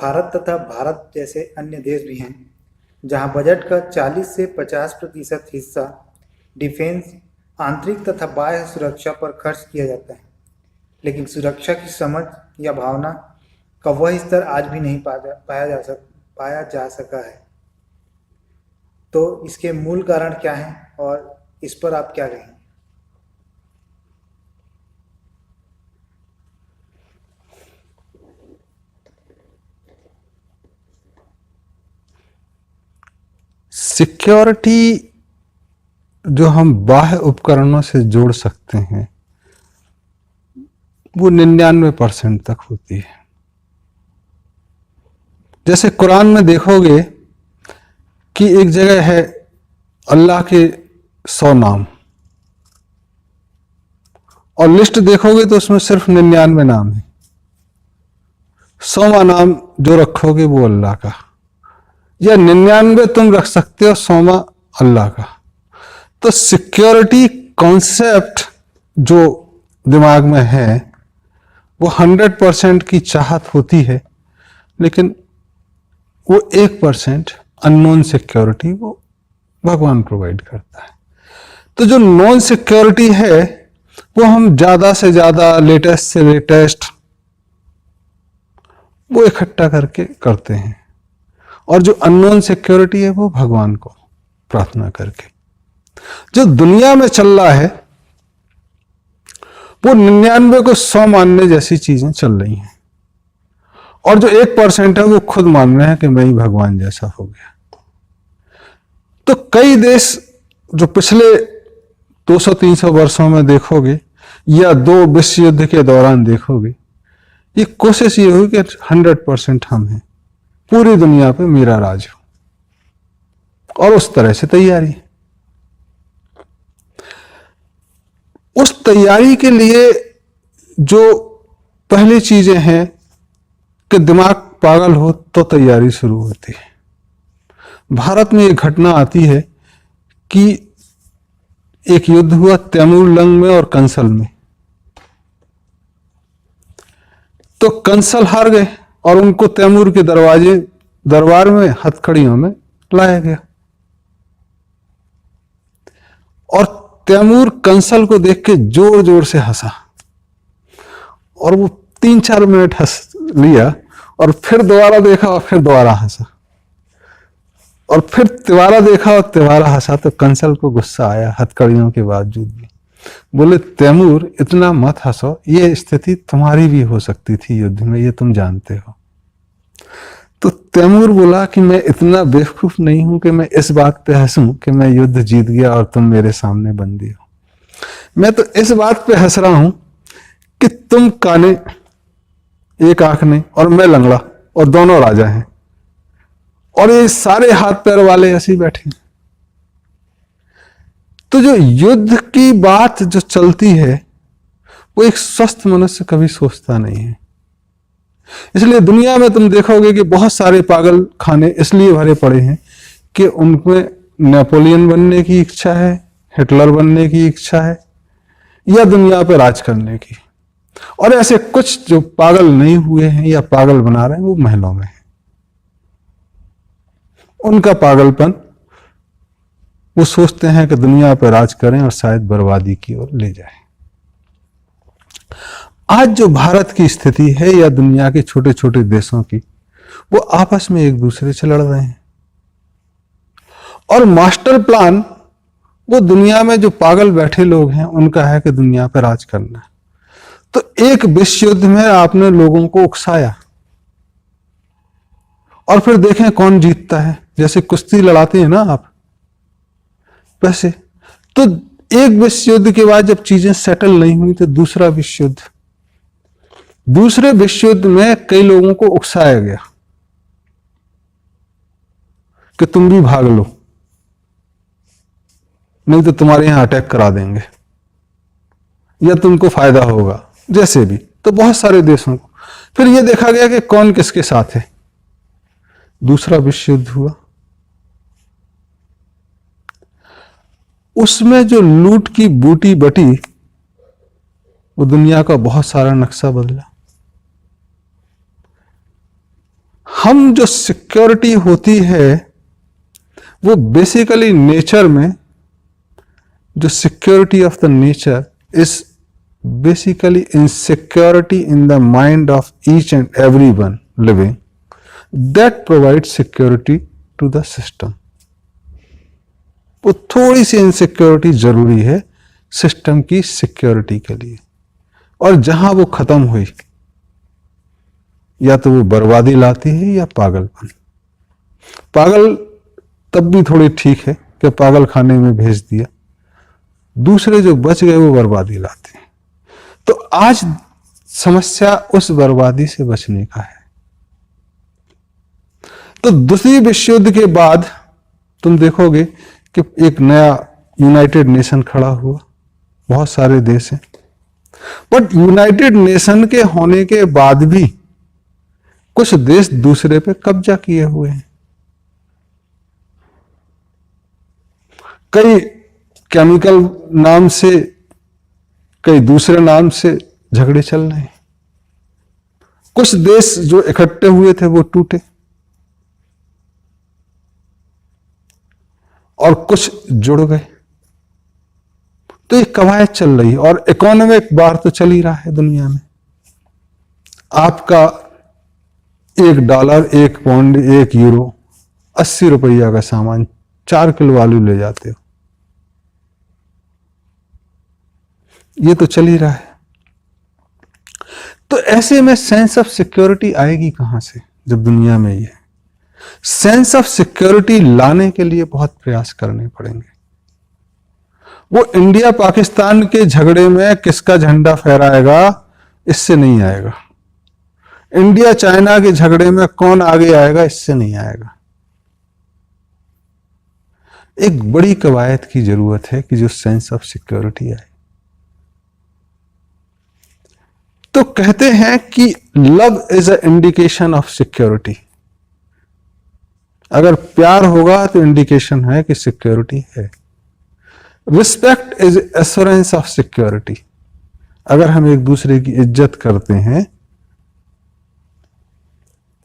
भारत तथा भारत जैसे अन्य देश भी हैं जहां बजट का 40 से 50% हिस्सा डिफेंस, आंतरिक तथा बाह्य सुरक्षा पर खर्च किया जाता है, लेकिन सुरक्षा की समझ या भावना का वह स्तर आज भी नहीं पाया जा सका है। तो इसके मूल कारण क्या हैं और इस पर आप क्या कहेंगे? सिक्योरिटी जो हम बाह्य उपकरणों से जोड़ सकते हैं वो 99% तक होती है। जैसे कुरान में देखोगे कि एक जगह है अल्लाह के 100 नाम, और लिस्ट देखोगे तो उसमें सिर्फ 99 नाम है। 100वां नाम जो रखोगे वो अल्लाह का, या 99 तुम रख सकते हो, 100वां अल्लाह का। तो सिक्योरिटी कॉन्सेप्ट जो दिमाग में है वो 100% की चाहत होती है, लेकिन वो 1% अननोन सिक्योरिटी वो भगवान प्रोवाइड करता है। तो जो नॉन सिक्योरिटी है वो हम ज्यादा से ज्यादा, लेटेस्ट से लेटेस्ट वो इकट्ठा करके करते हैं, और जो अननोन सिक्योरिटी है वो भगवान को प्रार्थना करके। जो दुनिया में चल रहा है वो 99 को 100 मानने जैसी चीजें चल रही हैं, और जो 1% है वो खुद मान रहे हैं कि मैं ही भगवान जैसा हो गया। तो कई देश जो पिछले 200-300 वर्षों में देखोगे, या 2 विश्व युद्ध के दौरान देखोगे, ये कोशिश ये हुई कि 100% हम हैं, पूरी दुनिया पे मेरा राज हो, और उस तरह से तैयारी। उस तैयारी के लिए जो पहली चीजें हैं कि दिमाग पागल हो तो तैयारी शुरू होती है। भारत में एक घटना आती है कि एक युद्ध हुआ तैमूर लंग में और कंसल में। तो कंसल हार गए और उनको तैमूर के दरबार में हथकड़ियों में लाया गया, और तैमूर कंसल को देख के जोर जोर से हंसा, और वो 3-4 मिनट हंस लिया, और फिर दोबारा देखा और फिर दोबारा हंसा, और फिर तिवारा देखा और तिवारा हंसा। तो कंसल को गुस्सा आया हथकड़ियों के बावजूद भी। बोले तैमूर इतना मत हंसो, ये स्थिति तुम्हारी भी हो सकती थी युद्ध में, ये तुम जानते हो। तो तैमूर बोला कि मैं इतना बेवकूफ नहीं हूं कि मैं इस बात पे हंसूं कि मैं युद्ध जीत गया और तुम मेरे सामने बंदी हो। मैं तो इस बात पे हंस रहा हूं कि तुम काने, एक आंख नहीं, और मैं लंगड़ा, और दोनों राजा हैं, और ये सारे हाथ पैर वाले ऐसे बैठे। तो जो युद्ध की बात जो चलती है वो एक स्वस्थ मनुष्य कभी सोचता नहीं है। इसलिए दुनिया में तुम देखोगे कि बहुत सारे पागल खाने इसलिए भरे पड़े हैं कि उनमें नेपोलियन बनने की इच्छा है, हिटलर बनने की इच्छा है, या दुनिया पर राज करने की। और ऐसे कुछ जो पागल नहीं हुए हैं या पागल बना रहे हैं वो महलों में है। उनका पागलपन, वो सोचते हैं कि दुनिया पर राज करें और शायद बर्बादी की ओर ले जाएं। आज जो भारत की स्थिति है या दुनिया के छोटे छोटे देशों की, वो आपस में एक दूसरे से लड़ रहे हैं, और मास्टर प्लान वो दुनिया में जो पागल बैठे लोग हैं उनका है कि दुनिया पर राज करना है। तो एक विश्व युद्ध में आपने लोगों को उकसाया, और फिर देखें कौन जीतता है। जैसे कुश्ती लड़ाते हैं ना आप, वैसे। तो एक विश्व युद्ध के बाद जब चीजें सेटल नहीं हुई तो दूसरा विश्व युद्ध, दूसरे विश्व युद्ध में कई लोगों को उकसाया गया कि तुम भी भाग लो, नहीं तो तुम्हारे यहां अटैक करा देंगे, या तुमको फायदा होगा, जैसे भी। तो बहुत सारे देशों को फिर यह देखा गया कि कौन किसके साथ है। दूसरा विश्व युद्ध हुआ, उसमें जो लूट की बूटी बटी वो दुनिया का बहुत सारा नक्शा बदला। हम जो सिक्योरिटी होती है वो बेसिकली नेचर में, जो security of the nature is basically insecurity in the mind of each and every one living that provide security to the system. वो थोड़ी सी इनसिक्योरिटी जरूरी है सिस्टम की सिक्योरिटी के लिए, और जहां वो खत्म हुई या तो वो बर्बादी लाती है या पागलपन। पागल तब भी थोड़ी ठीक है कि पागल खाने में भेज दिया, दूसरे जो बच गए वो बर्बादी लाते हैं। तो आज समस्या उस बर्बादी से बचने का है। तो दूसरी विश्व युद्ध के बाद तुम देखोगे कि एक नया यूनाइटेड नेशन खड़ा हुआ, बहुत सारे देश हैं, बट यूनाइटेड नेशन के होने के बाद भी कुछ देश दूसरे पे कब्जा किए हुए हैं। कई केमिकल नाम से, कई दूसरे नाम से झगड़े चल रहे हैं। कुछ देश जो इकट्ठे हुए थे वो टूटे, और कुछ जुड़ गए। तो ये कवायद चल रही है, और इकोनॉमिक वार तो चल ही रहा है दुनिया में। आपका $1, 1 पाउंड, 1 यूरो, 80 रुपया का सामान 4 किलो आलू ले जाते हो, ये तो चल ही रहा है। तो ऐसे में सेंस ऑफ सिक्योरिटी आएगी कहां से, जब दुनिया में ये सेंस ऑफ सिक्योरिटी लाने के लिए बहुत प्रयास करने पड़ेंगे। वो इंडिया पाकिस्तान के झगड़े में किसका झंडा फहराएगा, इससे नहीं आएगा। इंडिया चाइना के झगड़े में कौन आगे आएगा, इससे नहीं आएगा। एक बड़ी कवायद की जरूरत है कि जो सेंस ऑफ सिक्योरिटी आए। तो कहते हैं कि love is a indication of security. अगर प्यार होगा तो इंडिकेशन है कि सिक्योरिटी है। Respect is assurance of security. अगर हम एक दूसरे की इज्जत करते हैं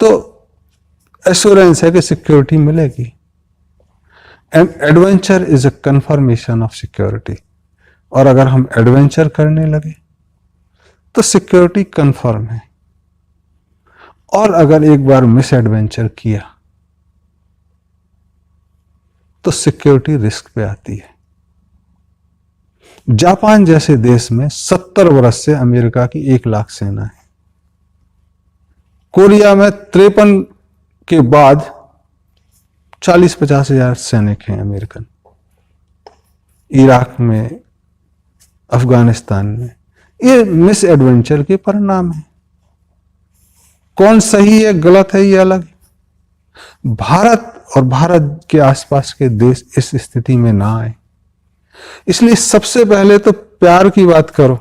तो एश्योरेंस है कि सिक्योरिटी मिलेगी। And adventure is a confirmation of security. और अगर हम एडवेंचर करने लगे तो सिक्योरिटी कंफर्म है। और अगर एक बार मिस एडवेंचर किया तो सिक्योरिटी रिस्क पे आती है। जापान जैसे देश में 70 वर्ष से अमेरिका की 1 लाख सेना है। कोरिया में 53 के बाद 40-50 हजार सैनिक हैं अमेरिकन। इराक में, अफगानिस्तान में। ये मिस एडवेंचर के परिणाम है। कौन सही है गलत है ये अलग है। भारत और भारत के आसपास के देश इस स्थिति में ना आए, इसलिए सबसे पहले तो प्यार की बात करो,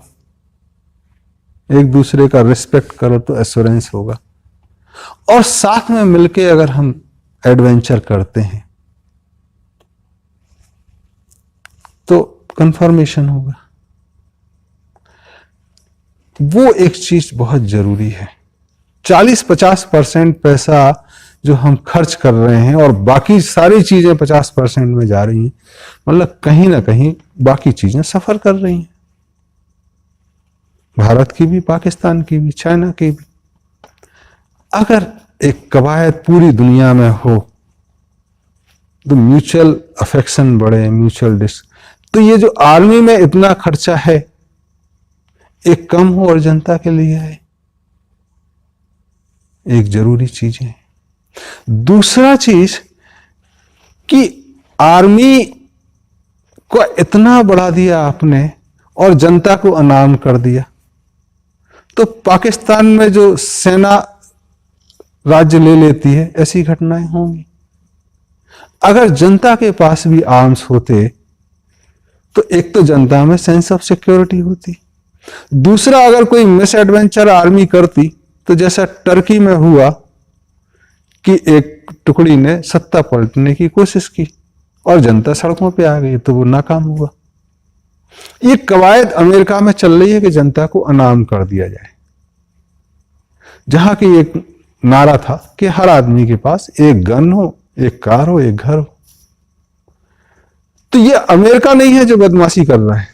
एक दूसरे का रिस्पेक्ट करो तो एश्योरेंस होगा। और साथ में मिलके अगर हम एडवेंचर करते हैं तो कंफर्मेशन होगा। वो एक चीज बहुत जरूरी है। 40-50% पैसा जो हम खर्च कर रहे हैं और बाकी सारी चीजें 50% में जा रही हैं, मतलब कहीं ना कहीं बाकी चीजें सफर कर रही हैं। भारत की भी, पाकिस्तान की भी, चाइना की भी। अगर एक कवायद पूरी दुनिया में हो तो म्यूचुअल अफेक्शन बढ़े, म्यूचुअल डिस्क, तो ये जो आर्मी में इतना खर्चा है एक कम हो और जनता के लिए है, एक जरूरी चीज है। दूसरा चीज कि आर्मी को इतना बढ़ा दिया आपने और जनता को अनाम कर दिया, तो पाकिस्तान में जो सेना राज्य ले लेती है, ऐसी घटनाएं होंगी। अगर जनता के पास भी आर्म्स होते तो एक तो जनता में सेंस ऑफ सिक्योरिटी होती, दूसरा अगर कोई मिस एडवेंचर आर्मी करती तो जैसा टर्की में हुआ कि एक टुकड़ी ने सत्ता पलटने की कोशिश की और जनता सड़कों पे आ गई, तो वो नाकाम हुआ। ये कवायद अमेरिका में चल रही है कि जनता को अनाम कर दिया जाए। जहां की एक नारा था कि हर आदमी के पास एक गन हो, एक कार हो, एक घर हो। तो ये अमेरिका नहीं है जो बदमाशी कर रहा है।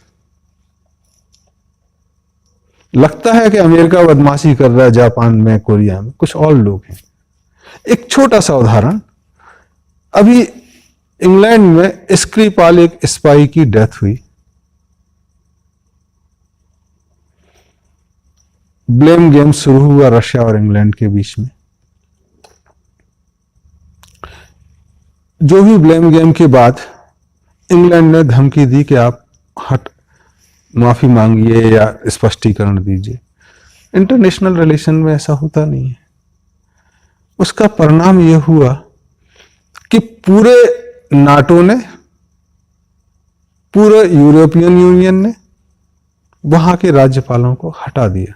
लगता है कि अमेरिका बदमाशी कर रहा है जापान में, कोरिया में, कुछ और लोग हैं। एक छोटा सा उदाहरण, अभी इंग्लैंड में स्क्रिपाल एक स्पाई की डेथ हुई। ब्लेम गेम शुरू हुआ रशिया और इंग्लैंड के बीच में। जो भी ब्लेम गेम के बाद इंग्लैंड ने धमकी दी कि आप माफी मांगिए या स्पष्टीकरण दीजिए। इंटरनेशनल रिलेशन में ऐसा होता नहीं है। उसका परिणाम यह हुआ कि पूरे नाटो ने, पूरे यूरोपियन यूनियन ने वहां के राज्यपालों को हटा दिया।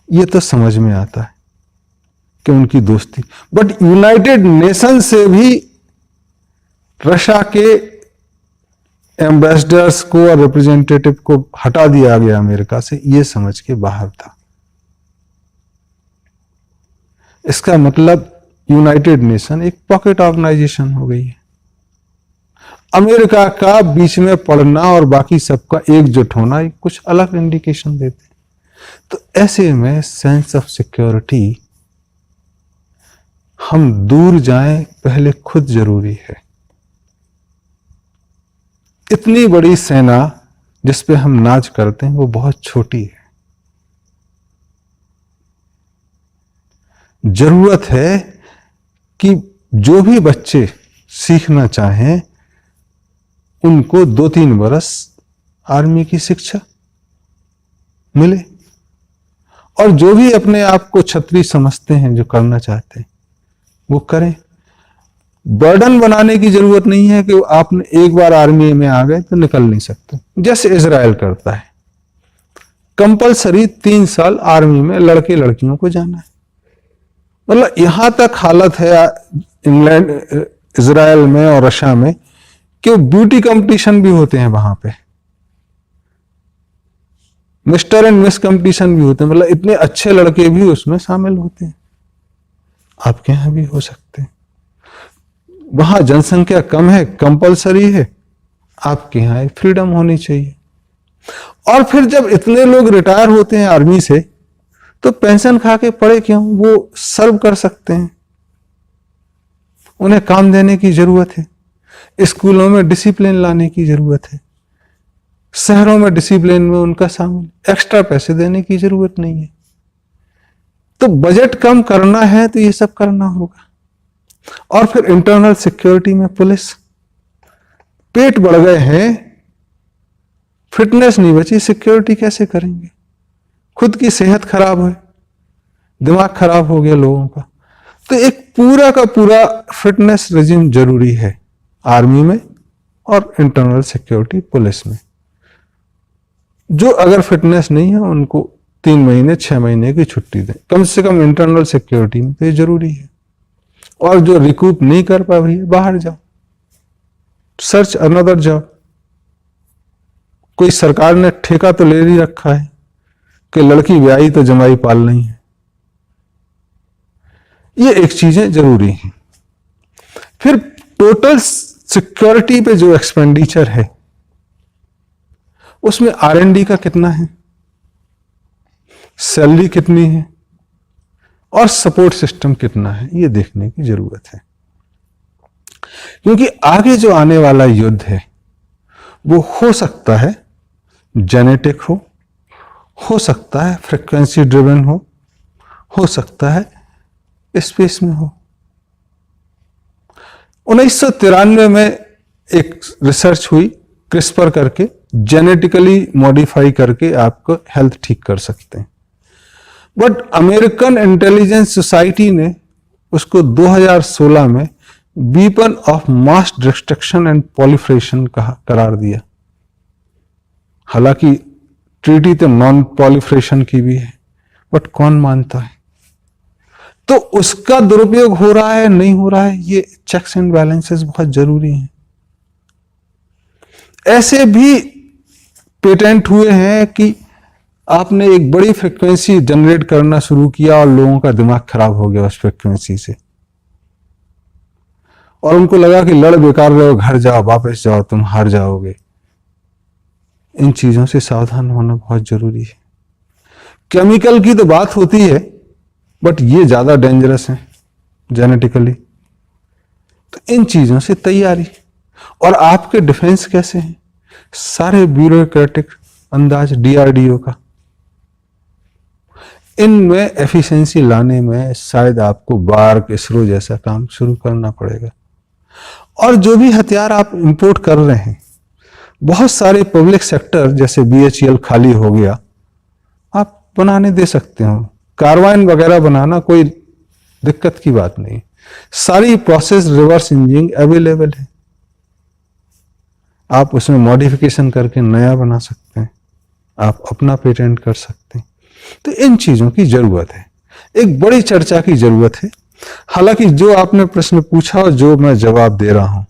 यह तो समझ में आता है कि उनकी दोस्ती, बट यूनाइटेड नेशन से भी रशिया के एम्बेसडर्स को और रिप्रेजेंटेटिव को हटा दिया गया अमेरिका से, यह समझ के बाहर था। इसका मतलब यूनाइटेड नेशन एक पॉकेट ऑर्गेनाइजेशन हो गई है। अमेरिका का बीच में पड़ना और बाकी सबका एकजुट होना कुछ अलग इंडिकेशन देते हैं। तो ऐसे में सेंस ऑफ सिक्योरिटी, हम दूर जाएं पहले खुद जरूरी है। इतनी बड़ी सेना जिस पे हम नाज करते हैं वो बहुत छोटी है। जरूरत है कि जो भी बच्चे सीखना चाहें उनको 2-3 बरस आर्मी की शिक्षा मिले, और जो भी अपने आप को छत्री समझते हैं, जो करना चाहते हैं, वो करें। बर्डन बनाने की जरूरत नहीं है कि आपने एक बार आर्मी में आ गए तो निकल नहीं सकते। जैसे इजराइल करता है, कंपलसरी 3 साल आर्मी में लड़के लड़कियों को जाना है। मतलब यहां तक हालत है इंग्लैंड, इजराइल में और रशिया में कि ब्यूटी कंपटीशन भी होते हैं वहां पे, मिस्टर एंड मिस कंपटीशन भी होते हैं। मतलब इतने अच्छे लड़के भी उसमें शामिल होते हैं। आपके यहां भी हो सकते हैं। वहां जनसंख्या कम है, कंपलसरी है, आपके यहां एक फ्रीडम होनी चाहिए। और फिर जब इतने लोग रिटायर होते हैं आर्मी से, तो पेंशन खा के पड़े क्यों? वो सर्व कर सकते हैं, उन्हें काम देने की जरूरत है। स्कूलों में डिसिप्लिन लाने की जरूरत है, शहरों में डिसिप्लिन में उनका शामिल, एक्स्ट्रा पैसे देने की जरूरत नहीं है। तो बजट कम करना है तो ये सब करना होगा। और फिर इंटरनल सिक्योरिटी में पुलिस, पेट बढ़ गए हैं, फिटनेस नहीं बची, सिक्योरिटी कैसे करेंगे? खुद की सेहत खराब है, दिमाग खराब हो गया लोगों का। तो एक पूरा का पूरा फिटनेस रेजिम जरूरी है आर्मी में और इंटरनल सिक्योरिटी पुलिस में। जो अगर फिटनेस नहीं है उनको 3 महीने 6 महीने की छुट्टी दें कम से कम इंटरनल सिक्योरिटी में, तो ये जरूरी है। और जो रिकूप नहीं कर पा रही है, बाहर जाओ, सर्च अनदर जॉब। कोई सरकार ने ठेका तो ले ही रखा है कि लड़की ब्याही तो जमाई पाल नहीं है। ये एक चीजें जरूरी हैं। फिर टोटल सिक्योरिटी पे जो एक्सपेंडिचर है उसमें R&D का कितना है, सैलरी कितनी है और सपोर्ट सिस्टम कितना है, ये देखने की जरूरत है। क्योंकि आगे जो आने वाला युद्ध है वो हो सकता है जेनेटिक हो सकता है फ्रीक्वेंसी ड्रिवन हो सकता है स्पेस में हो। 1993 में एक रिसर्च हुई, क्रिस्पर करके जेनेटिकली मॉडिफाई करके आपको हेल्थ ठीक कर सकते हैं। बट अमेरिकन इंटेलिजेंस सोसाइटी ने उसको 2016 में weapon of mass destruction and proliferation करार दिया। हालांकि ट्रीटी तो नॉन पॉलिफरेशन की भी है, बट कौन मानता है? तो उसका दुरुपयोग हो रहा है नहीं हो रहा है, ये चेक्स एंड बैलेंसेस बहुत जरूरी हैं। ऐसे भी पेटेंट हुए हैं कि आपने एक बड़ी फ्रिक्वेंसी जनरेट करना शुरू किया और लोगों का दिमाग खराब हो गया उस फ्रिक्वेंसी से, और उनको लगा कि लड़ बेकार रहे हो, घर जाओ, वापस जाओ, तुम हार जाओगे। इन चीजों से सावधान होना बहुत जरूरी है। केमिकल की तो बात होती है, बट ये ज्यादा डेंजरस है जेनेटिकली। तो इन चीजों से तैयारी। और आपके डिफेंस कैसे हैं? सारे ब्यूरोक्रेटिक अंदाज डीआरडीओ का, इनमें एफिशिएंसी लाने में शायद आपको बार्क, इसरो जैसा काम शुरू करना पड़ेगा। और जो भी हथियार आप इंपोर्ट कर रहे हैं, बहुत सारे पब्लिक सेक्टर जैसे बीएचईएल खाली हो गया, आप बनाने दे सकते हो। कार्बाइन वगैरह बनाना कोई दिक्कत की बात नहीं, सारी प्रोसेस रिवर्स इंजीनियरिंग अवेलेबल है। आप उसमें मॉडिफिकेशन करके नया बना सकते हैं, आप अपना पेटेंट कर सकते हैं। तो इन चीजों की जरूरत है, एक बड़ी चर्चा की जरूरत है। हालांकि जो आपने प्रश्न पूछा और जो मैं जवाब दे रहा हूं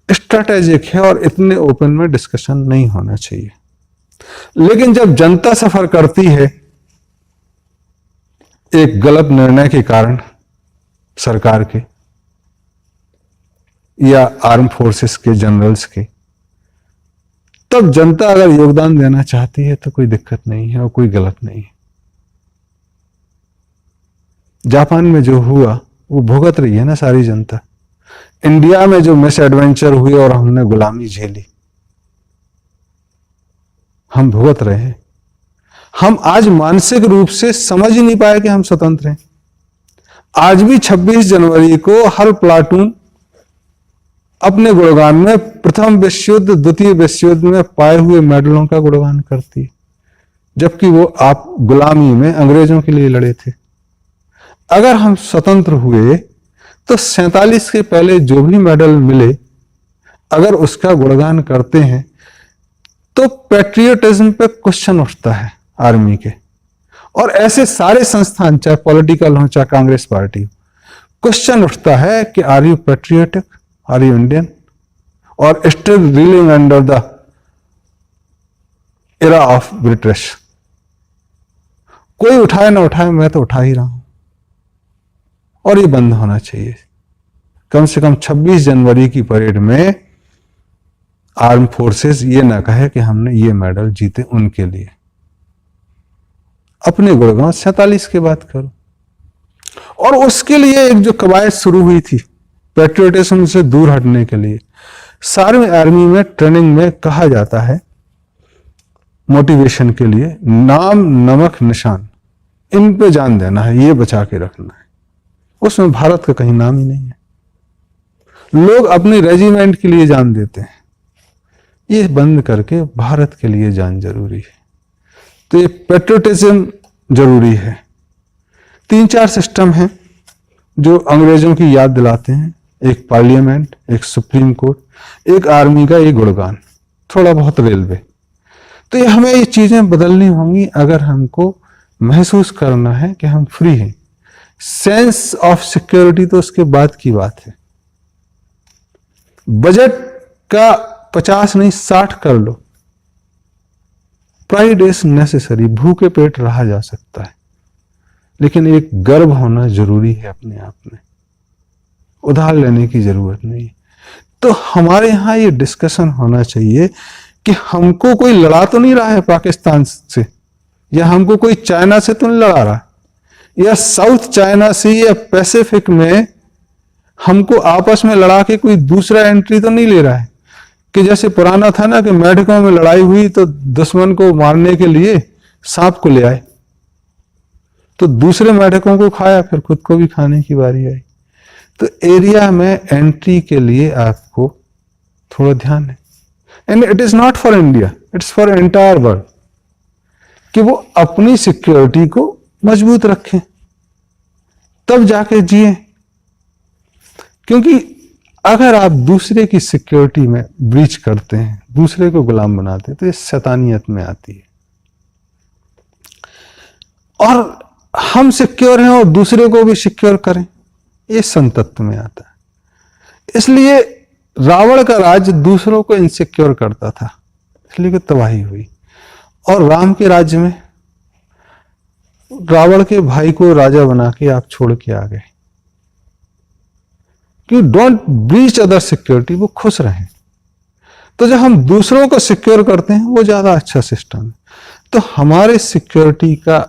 स्ट्रैटेजिक है और इतने ओपन में डिस्कशन नहीं होना चाहिए। लेकिन जब जनता सफर करती है एक गलत निर्णय के कारण, सरकार के या आर्म फोर्सेस के जनरल्स के, तब जनता अगर योगदान देना चाहती है तो कोई दिक्कत नहीं है और कोई गलत नहीं है। जापान में जो हुआ वो भुगत रही है ना सारी जनता। इंडिया में जो मिस एडवेंचर हुए और हमने गुलामी झेली, हम भुगत रहे हैं। हम आज मानसिक रूप से समझ ही नहीं पाए कि हम स्वतंत्र हैं। आज भी 26 जनवरी को हर प्लाटून अपने गुणगान में प्रथम विश्व युद्ध, द्वितीय विश्व युद्ध में पाए हुए मेडलों का गुणगान करती है, जबकि वो आप गुलामी में अंग्रेजों के लिए लड़े थे। अगर हम स्वतंत्र हुए तो 47 के पहले जो भी मेडल मिले, अगर उसका गुणगान करते हैं तो पैट्रियटिज्म पे क्वेश्चन उठता है आर्मी के। और ऐसे सारे संस्थान, चाहे पॉलिटिकल हो चाहे कांग्रेस पार्टी हो, क्वेश्चन उठता है कि are you patriotic, are you Indian, और still reeling under the era of British. कोई उठाए ना उठाए, मैं तो उठा ही रहा हूं, और ये बंद होना चाहिए। कम से कम 26 जनवरी की परेड में आर्म फोर्सेस ये ना कहे कि हमने ये मेडल जीते उनके लिए। अपने गुणगान 47 के बाद करो। और उसके लिए एक जो कवायद शुरू हुई थी पैट्रियटिज्म से दूर हटने के लिए, सारे आर्मी में ट्रेनिंग में कहा जाता है मोटिवेशन के लिए, नाम, नमक, निशान, इन पे जान देना है, ये बचा के रखना है। उसमें भारत का कहीं नाम ही नहीं है। लोग अपनी रेजिमेंट के लिए जान देते हैं, ये बंद करके भारत के लिए जान जरूरी है। तो ये पैट्रियटिज्म जरूरी है। 3-4 सिस्टम हैं जो अंग्रेजों की याद दिलाते हैं, एक पार्लियामेंट, एक सुप्रीम कोर्ट, एक आर्मी का ये गुणगान, थोड़ा बहुत रेलवे। तो ये हमें ये चीजें बदलनी होंगी अगर हमको महसूस करना है कि हम फ्री हैं। सेंस ऑफ सिक्योरिटी तो उसके बाद की बात है। बजट का 50 नहीं 60 कर लो, प्राइड इज नेसेसरी, भूखे पेट रहा जा सकता है, लेकिन एक गर्व होना जरूरी है अपने आप में, उधार लेने की जरूरत नहीं। तो हमारे यहां ये डिस्कशन होना चाहिए कि हमको कोई लड़ा तो नहीं रहा है पाकिस्तान से, या हमको कोई चाइना से तो नहीं लड़ा रहा, या साउथ चाइना सी या पैसिफिक में हमको आपस में लड़ा के कोई दूसरा एंट्री तो नहीं ले रहा है। कि जैसे पुराना था ना कि मेढकों में लड़ाई हुई तो दुश्मन को मारने के लिए सांप को ले आए, तो दूसरे मेढकों को खाया, फिर खुद को भी खाने की बारी आई। तो एरिया में एंट्री के लिए आपको थोड़ा ध्यान है। And it is not for India, it's for entire world, कि वो अपनी सिक्योरिटी को मजबूत रखें, तब जाके जिए। क्योंकि अगर आप दूसरे की सिक्योरिटी में ब्रीच करते हैं, दूसरे को गुलाम बनाते हैं, तो ये शैतानियत में आती है। और हम सिक्योर हैं और दूसरे को भी सिक्योर करें, ये संतत्व में आता है। इसलिए रावण का राज्य दूसरों को इनसिक्योर करता था, इसलिए तबाही हुई। और राम के राज्य में रावण के भाई को राजा बना के आप छोड़ के आ गए कि डोंट ब्रीच अदर सिक्योरिटी, वो खुश रहें। तो जब हम दूसरों को सिक्योर करते हैं वो ज्यादा अच्छा सिस्टम है। तो हमारे सिक्योरिटी का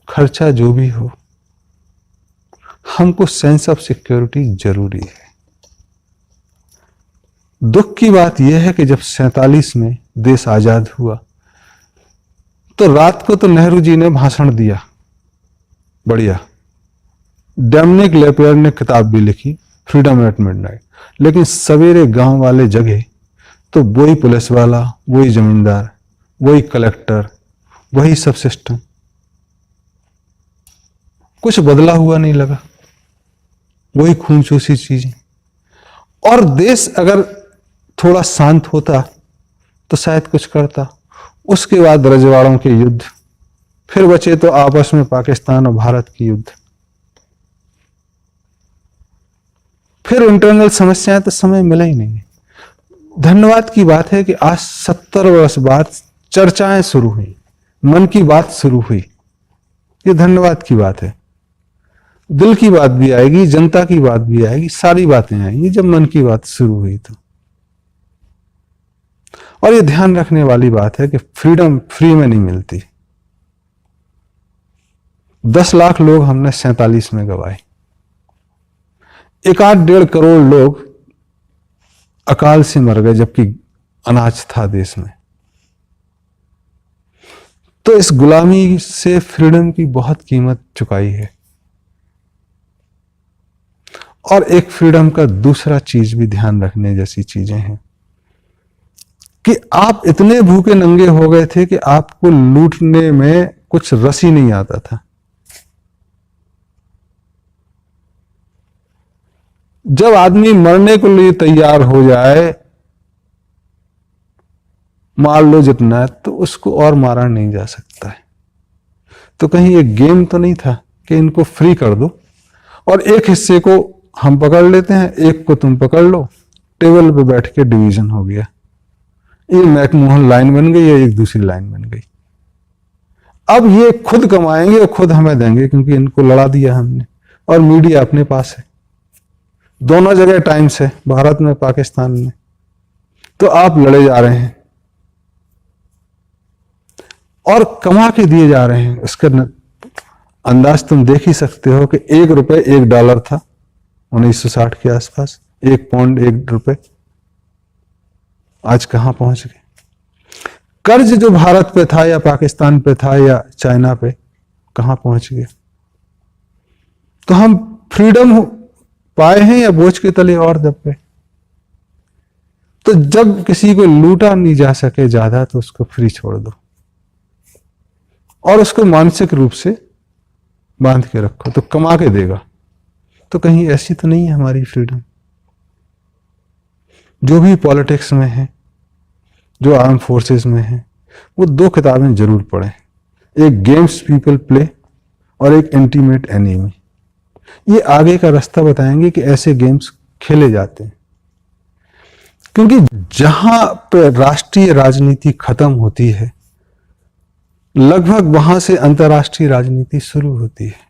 खर्चा जो भी हो, हमको सेंस ऑफ सिक्योरिटी जरूरी है। दुख की बात यह है कि जब 47 में देश आजाद हुआ तो रात को तो नेहरू जी ने भाषण दिया, बढ़िया, डोमिनिक लेपियर ने किताब भी लिखी, फ्रीडम एट मिडनाइट, लेकिन सवेरे गांव वाले जगे तो वही पुलिस वाला, वही जमींदार, वही कलेक्टर, वही सब सिस्टम, कुछ बदला हुआ नहीं लगा, वही खूनचूसी चीजें। और देश अगर थोड़ा शांत होता तो शायद कुछ करता। उसके बाद रजवाड़ों के युद्ध, फिर बचे तो आपस में पाकिस्तान और भारत की युद्ध, फिर इंटरनल समस्याएं, तो समय मिला ही नहीं। धन्यवाद की बात है कि आज 70 वर्ष बाद चर्चाएं शुरू हुई, मन की बात शुरू हुई। ये धन्यवाद की बात है। दिल की बात भी आएगी, जनता की बात भी आएगी, सारी बातें आएंगी जब मन की बात शुरू हुई तो। और ये ध्यान रखने वाली बात है कि फ्रीडम फ्री में नहीं मिलती। 10 लाख लोग हमने 47 में गवाए, 1-1.5 करोड़ लोग अकाल से मर गए जबकि अनाज था देश में। तो इस गुलामी से फ्रीडम की बहुत कीमत चुकाई है। और एक फ्रीडम का दूसरा चीज भी ध्यान रखने जैसी चीजें हैं कि आप इतने भूखे नंगे हो गए थे कि आपको लूटने में कुछ रस ही नहीं आता था। जब आदमी मरने के लिए तैयार हो जाए, मार लो जितना है, तो उसको और मारा नहीं जा सकता है। तो कहीं एक गेम तो नहीं था कि इनको फ्री कर दो और एक हिस्से को हम पकड़ लेते हैं, एक को तुम पकड़ लो, टेबल पे बैठ के डिवीजन हो गया। ये मैकमोहन लाइन बन गई, ये एक दूसरी लाइन बन गई। अब ये खुद कमाएंगे और खुद हमें देंगे क्योंकि इनको लड़ा दिया हमने। और मीडिया अपने पास है, दोनों जगह टाइम्स है, भारत में पाकिस्तान में। तो आप लड़े जा रहे हैं और कमा के दिए जा रहे हैं। इसका अंदाज तुम देख ही सकते हो कि ₹1 $1 था 1960 के आसपास, 1 पौंड $1। आज कहां पहुंच गए? कर्ज जो भारत पे था या पाकिस्तान पे था या चाइना पे, कहां पहुंच गए? तो हम फ्रीडम पाए हैं या बोझ के तले और दब गए? तो जब किसी को लूटा नहीं जा सके ज्यादा तो उसको फ्री छोड़ दो और उसको मानसिक रूप से बांध के रखो, तो कमा के देगा। तो कहीं ऐसी तो नहीं है हमारी फ्रीडम। जो भी पॉलिटिक्स में है, जो आर्म फोर्सेस में है, वो 2 किताबें जरूर पढ़ें, एक गेम्स पीपल प्ले और एक इंटीमेट एनिमी। ये आगे का रास्ता बताएंगे कि ऐसे गेम्स खेले जाते हैं। क्योंकि जहां पे राष्ट्रीय राजनीति खत्म होती है, लगभग वहां से अंतर्राष्ट्रीय राजनीति शुरू होती है।